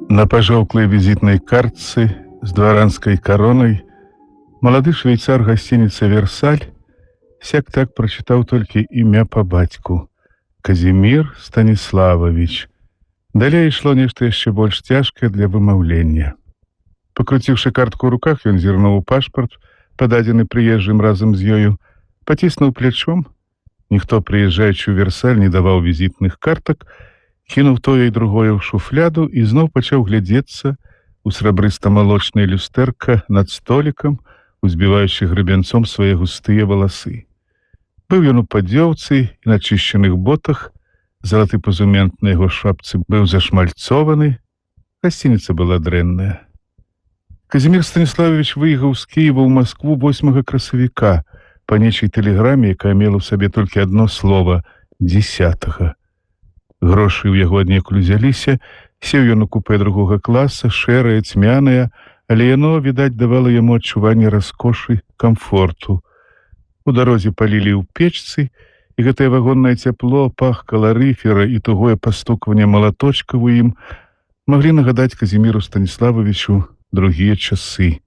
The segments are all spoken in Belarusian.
На пожовклой визитной картце с дворянской короной молодый швейцар гостиницы «Версаль» сяк-так прочитал только имя по батьку — Казимир Станиславович. Далее шло нечто еще больше тяжкое для вымовления. Покрутивши картку ў руках, ён зірнуў у пашпарт, пададзены прыезджым разам з ёю, паціснуў плячом. Ніхто, прыязджаючы ў Версаль, не даваў візітных картак, кінуў тое і другое ў шуфляду і зноў пачаў глядзецца у срабрыста-малочнае люстэрка над столікам, узбіваючы гребянцом свае густыя валасы. Быў ён у падзёўцы і на чышчаных ботах, залаты пазумент на яго шапцы быў зашмальцованы, гасцініца была дрэнная. Казімір Станіславович выехаў з Кіева ў Маскву 8 красавіка па нечай тэлеграме, якая мела ў сабе толькі адно слова — 10. Грошы ў яго аднекуль узяліся, сеў ён у купе другога класа, шэрае, цьмянае, але яно, відаць, давала яму адчуванне раскошы, камфорту. У дарозе палілі ў печцы, і гэтае вагоннае цяпло, пах каларыфера і тугое пастукванне малаточка ў ім маглі нагадаць Казіміру Станіславовичу другія часы.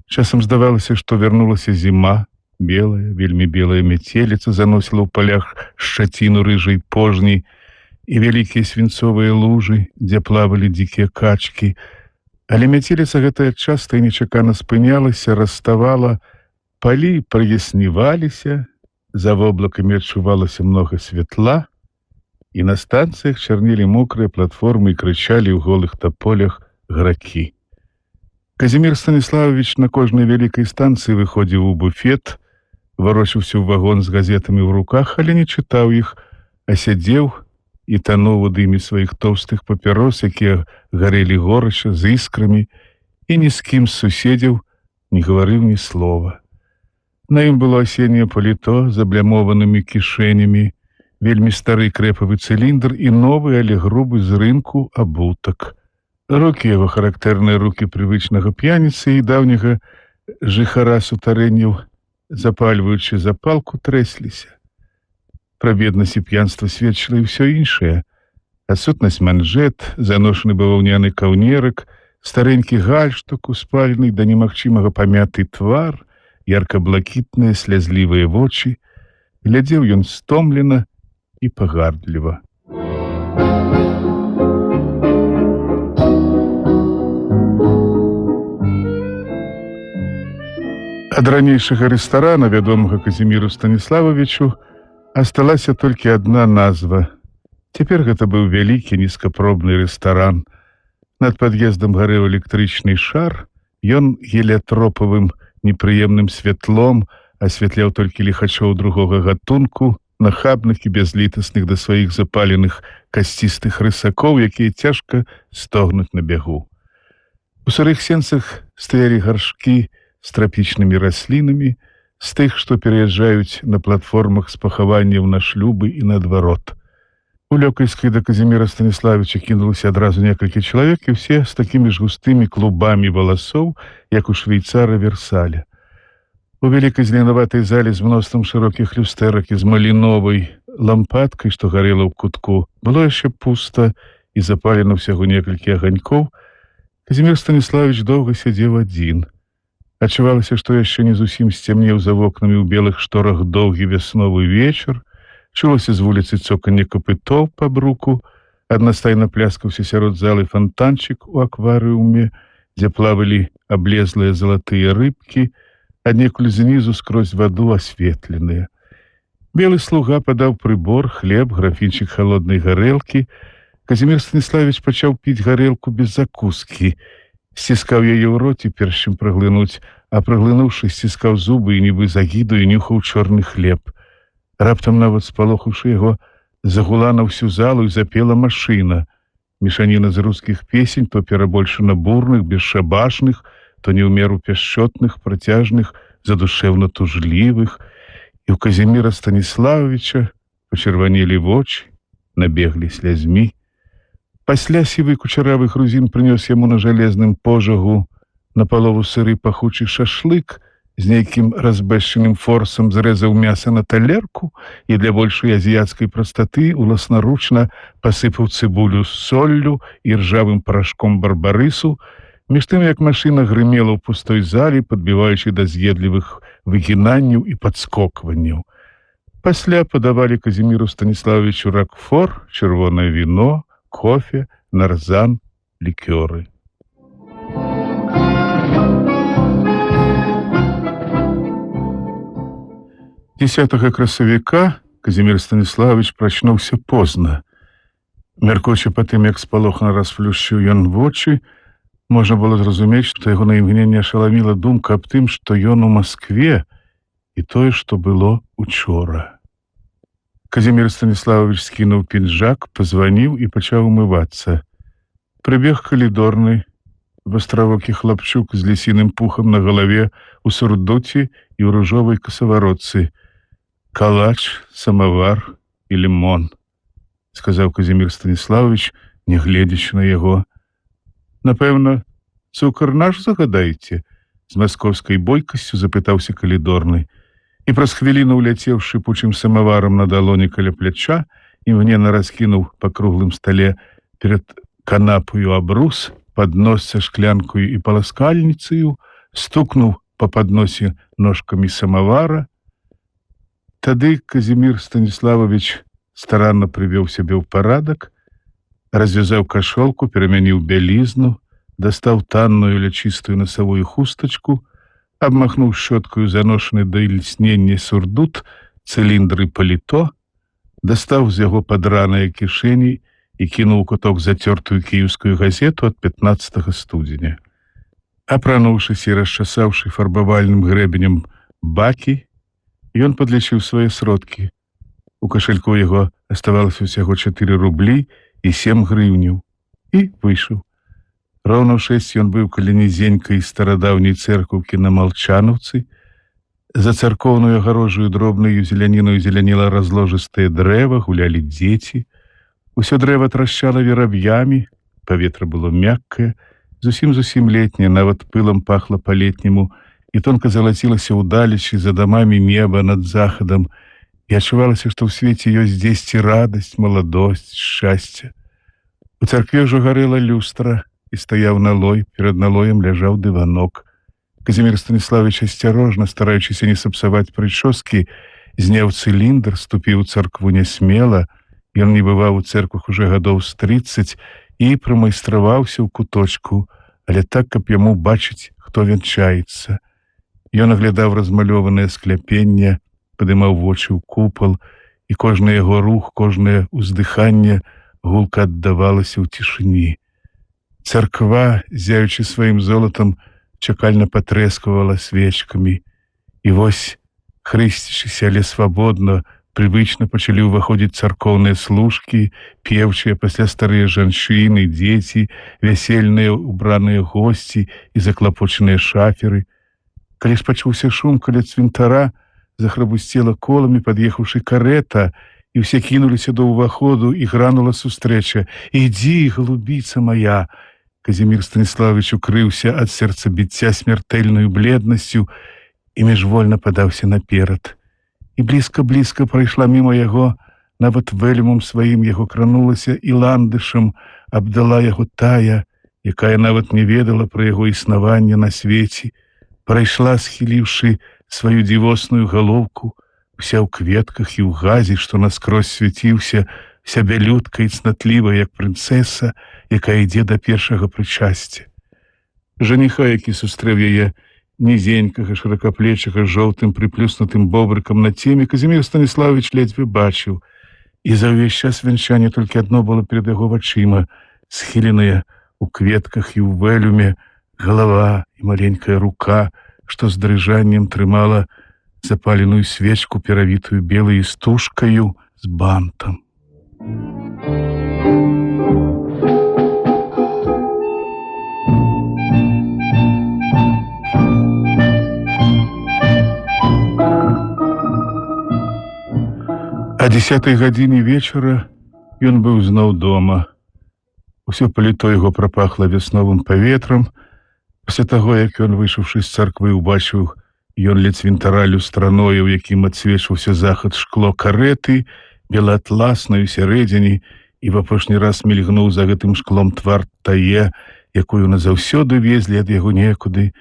Часам здавалася, што вярнулася зіма, белая, вельмі белая мяцеліца заносіла ў палях шчаціну рыжай пожні і вялікія свінцовыя лужы, дзе плавалі дзікія качкі. Але мяцеліца гэтая часта і нечакана спынялася, раставала, палі праясніваліся, за воблакамі адчувалася многа святла, і на станцыях чарнелі мокрыя платформы і крычалі ў голых таполях гракі. Казімір Станіславович на кожнай вялікай станцыі выходзіў у буфет, варочаўся ў вагон з газетамі ў руках, але не чытаў іх, а сядзеў і тануў у дыме сваіх тоўстых папярос, якія гарэлі горача з іскрамі, і ні з кім з суседзяў не гаварыў ні слова. На ім было асенняе паліто з аблямованымі кішэнямі, вельмі стары крэпавы цыліндр і новы, але грубы з рынку абутак. Рукі яго, характэрныя рукі прывычнага п'яніцы і даўняга жыхара сутарэнняў, запальваючы запалку, трэсліся. Пра беднасць і п'янства сведчыла і ўсё іншае. Адсутнасць манжэт, заношаны баваўняны каўнерак, старэнькі гальштук, успалены да немагчымага памяты твар, ярка-блакітныя слязлівыя вочы. Глядзеў ён стомлена і пагардліва. Ад ранейшага рэстарана, вядомага Казіміру Станіславовичу, асталася толькі адна назва. Цяпер гэта быў вялікі нізкапробны рэстаран. Над пад'ездам гарэў электрычны шар, ён геліятропавым непрыемным святлом асвятляў толькі ліхачоў другога гатунку, нахабных і бязлітасных да сваіх запаленых касцістых рысакоў, якія цяжка стогнуць на бягу. У сырых сенцах стаялі гаршкі з трапічнымі раслінамі, з тых, што пераязджаюць на платформах з пахаванняў на шлюбы і наадварот. У лёгкай да Казіміра Станіславовича кінулася адразу некалькі чалавек, і ўсе з такімі ж густымі клубамі валасоў, як у швейцара Версаля. У вялікай зеленаватай зале з мноствам шырокіх люстэрак і з маліновай лампадкай, што гарела ў кутку, было яшчэ пуста і запалена ўсяго некалькі аганькоў. Казімір Станіславович доўга сядзеў адзін. Адчувалася, што яшчэ не зусім сцямнеў за вокнамі ў белых шторах доўгі вясновы вечар, чулася з вуліцы цоканне капытоў па бруку, аднастайна пляскаўся сярод залы фантанчык у акварыуме, дзе плавалі аблезлыя залатыя рыбкі, аднекуль знізу скрозь ваду асветленыя. Белы слуга падаў прыбор, хлеб, графінчык халоднай гарэлкі. Казімір Станіславович пачаў піць гарэлку без закускі, сціскаў яе ў роце, перш чым праглынуць, а праглынуўшы, сціскаў зубы і нібы загіду і нюхаў чорны хлеб. Раптам, нават спалохаўшы яго, загула на ўсю залу і запела машына. Мешаніна з рускіх песень, то перабольшана бурных, бесшабашных, то не ў меру пяшчотных, працяжных, задушэвна-тужлівых. І ў Казіміра Станіславовича пачырванелі вочы, набеглі слязьмі. Пасля сівы кучаравы грузін прынёс яму на жалезным пожагу напалову сыры пахучы шашлык з нейкім разбэшчаным форсам зрэзаў мяса на талерку і для большай азіяцкай прастаты уласнаручна пасыпаў цыбулю з соллю і ржавым парашком барбарысу, між тым як машына грымела ў пустой зале, падбіваючы да з'едлівых выгінанняў і падскокванняў. Пасля падавалі Казіміру Станіславовичу ракфор, чырвонае віно, кофе, нарзан, лікёры. 10 красавіка Казімір Станіславович прачнуўся позна. Мяркуючы па тым, як спалохана расплюшчыў ён вочы, можна было зразумець, што яго на імгненне ашаламіла думка аб тым, што ён у Маскве і тое, што было учора. Казімір Станіславович скінуў пінжак, пазваніў і пачаў умывацца. Прыбег калідорны, вастравокі хлапчук з лісіным пухам на галаве, у сурдуці і ў ружовай касаваротцы. «Калач, самавар і лімон», — сказаў Казімір Станіславович, не гледзячы на яго. «Напэўна, цукар наш загадаеце?» — з маскоўскай бойкасцю запытаўся калідорны. І праз хвіліну ўляцеў шыпучым самаварам на далоні каля пляча і імгненна раскінуў па круглым стале перад канапаю абрус, паднос са шклянкаю і паласкальніцаю, стукнуў па падносе ножкамі самавара. Тады Казімір Станіславович старанна прывёў сябе ў парадак, развязаў кашолку, перамяніў бялізну, дастаў танную лячыстую насавую хустачку, абмахнуў шчоткаю заношаны да льснення сурдут, цыліндры паліто, дастаў з яго падраныя кішэні і кінуў у куток зацёртую кіеўскую газету ад 15 студзеня. Апрануўшыся і расчасаўшы фарбавальным грэбенем бакі, ён падлічыў свае сродкі. У кашельку яго аставалася ўсяго 4 рублі і 7 грыўняў. І выйшаў. Роўна ў 6 ён быў каля нізенькай старадаўняй цэркаўкі на Малчанаўцы. За царкоўную агарожаю дробнаю зелянінаю зеляніла разложыстае дрэва, гулялі дзеці. Усё дрэва трашчала вераб'ямі, паветра было мяккае, зусім летняе, нават пылам пахла па-летняму, і тонка залацілася ўдалечы за дамамі неба над захадам, і адчувалася, што ў свеце ёсць дзесьці радасць, маладосць, шчасце. У царкве ўжо гарэла люстра, і стаяў налой, перад налоем ляжаў дыванок. Казімір Станіславович асцярожна, стараючыся не сапсаваць прычоскі, зняў цыліндр, ступіў у царкву нясмела. Ён не бываў у цэрквах уже гадоў з 30 і прымайстраваўся ў куточку, але так, каб яму бачыць, хто вянчаецца. Ён аглядаў размалёванае скляпенне, падымаў вочы ў купал, і кожны яго рух, кожнае ўздыханне гулка аддавалася ў цішыні. Царква, зяючы сваім золатам, чакальна патрэскавала свечкамі. І вось, хрысцячыся, але свабодна, прывычна пачалі ўваходзіць царкоўныя служкі, пеўчыя, пасля старыя жанчыны, дзеці, вясельныя убраныя госці і заклапочаныя шаферы. Калі ж пачуўся шум каля цвінтара, захрабусцела коламі, пад'ехаўшы карэта, і ўсе кінуліся да ўваходу, і гранула сустрэча. «Ідзі, голубіца моя!» Казімір Станіславович укрыўся ад сэрцабіцця смяртэльнаю бледнасцю і міжвольна падаўся наперад. І блізка прайшла міма яго, нават вэлюмам сваім яго кранулася і ландышам абдала яго тая, якая нават не ведала пра яго існаванне на свеце, прайшла, схіліўшы сваю дзівосную галоўку, уся ў кветках і ў газе, што наскрозь свяціўся, вся бялютка і цнатлівая, як прынцэса, якая ідзе да першага прычасця. Жаніха, які сустрэў яе нізенькага, шыракаплечага, жоўтым прыплюснутым бобрыкам на цеме, Казімір Станіславович ледзьве бачыў. І за ўвесь час вянчання толькі адно было перад яго вачыма, схіленая ў кветках і ў вэлюме, галава і маленькая рука, што з дрыжаннем трымала запаленую свечку, перавітую белай істужкаю з бантам. А 10 гадзіне вечара ён быў зноў дома. Усё паліто яго прапахла вясновым паветрам. Пасля таго, як ён, выйшаўшы з царквы, убачыў Ён ледзь вінтара люстраное, у якім адсвечваўся захад шкло карэты, белаатласнай у сярэдзіне, і в апошні раз мільгнуў за гэтым шклом твар тае, якую назаўсёды везлі ад яго некуды.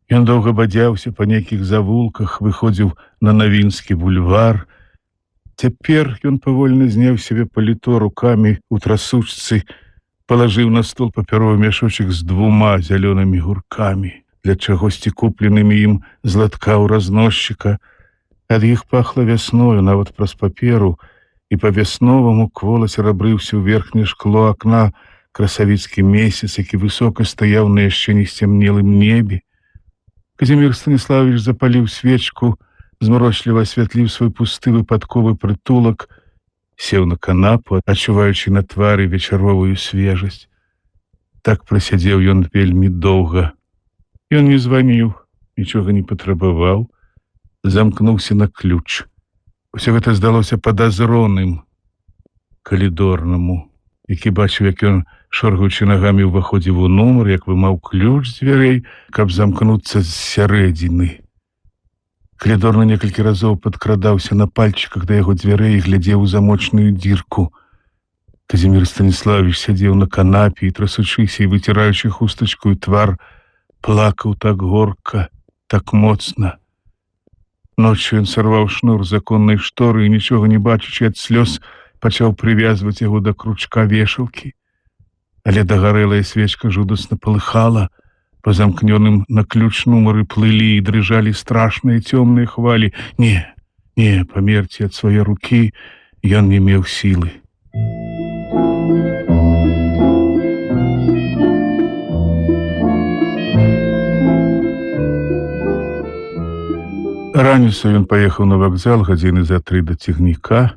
Ён доўга бадзяўся па нейкіх завулках, выходзіў на Навінскі бульвар. Цяпер ён павольна зняў сябе паліто рукамі ў трасучцы, палажыў на стол папяровы мяшочак з 2 зялёнымі гуркамі, для чагосьці купленымі ім з латка ў разносчыка. Ад іх пахла вясною нават праз паперу, і па-вясноваму квола серабрыўся ў верхняе шкло акна красавіцкі месяц, які высока стаяў на яшчэ не сцямнелым небе. Казімір Станіславович запаліў свечку, змрочліва асвятліў свой пусты выпадковы прытулак, сеў на канапу, адчуваючы на твары вечаровую свежасць. Так прасядзеў ён вельмі доўга. Ён не званіў, нічога не патрабаваў, замкнуўся на ключ. Усё гэта здалося падазроным калідорнаму, які бачыў, як ён, шоргаючы нагамі, ўваходзіў у нумар, як вымаў ключ з дзвярэй, каб замкнуцца з сярэдзіны. Калідорны некалькі разоў падкрадаўся на пальчыках да яго дзвярэй і глядзеў у замочную дзірку. Казімір Станіславович сядзеў на канапе і, трасучыся і выціраючы хустачкою твар, плакаў так горка, так моцна. Ноччу ён сарваў шнур законнай шторы і, нічога не бачачы ад слёз, пачаў прывязваць яго да кручка вешалкі. Але дагарэлая свечка жудасна палыхала, па замкнёным на ключ нумары плылі і дрыжалі страшныя цёмныя хвалі. Не, памерці ад свае рукі ён не меў сілы. Раніцай ён паехаў на вакзал гадзіны за 3 да цягніка.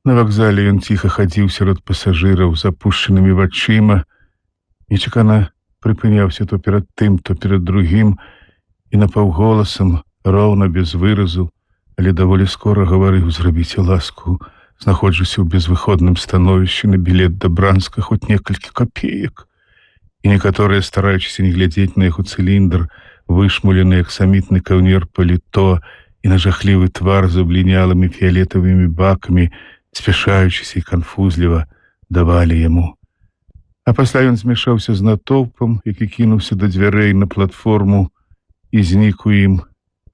На вакзале ён ціха хадзіў сярод пасажыраў з апушчанымі вачыма, нечакана прыпыняўся то перад тым, то перад другім і напаўголасам, роўна, без выразу, але даволі скора гаварыў: «Зрабіце ласку, знаходжуся ў безвыходным становішчы, на білет да Бранска хоць некалькі капеек». І некаторыя, стараючыся не глядзець на яго цыліндр, вышмулены як самітны каўнер паліто, і на жахлівы твар з аблінялымі фіялетавымі бакамі, спяшаючыся і канфузліва, давалі яму. А пасля ён змяшаўся з натоўпам, які кінуўся да дзвярэй на платформу і знік у ім,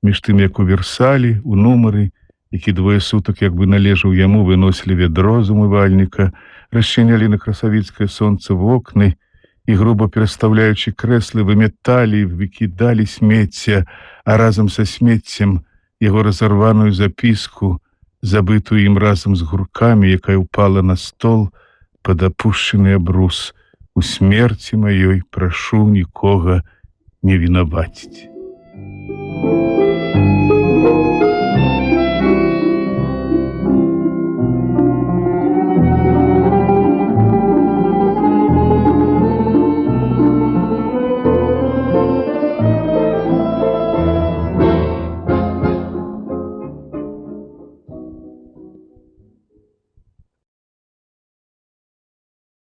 між тым, як у Версалі, у нумары, які 2 сутак як бы належаў яму, выносілі вядро з умывальніка, расчынялі на красавіцкае сонца вокны і, груба пераставляючы крэслы, выметалі, выкідалі смецце, а разам са смеццем яго разарваную запіску, забытую ім разам з гуркамі, якая ўпала на стол пад апушчаны абрус: «У смерці маёй прашу нікога не вінаваціць».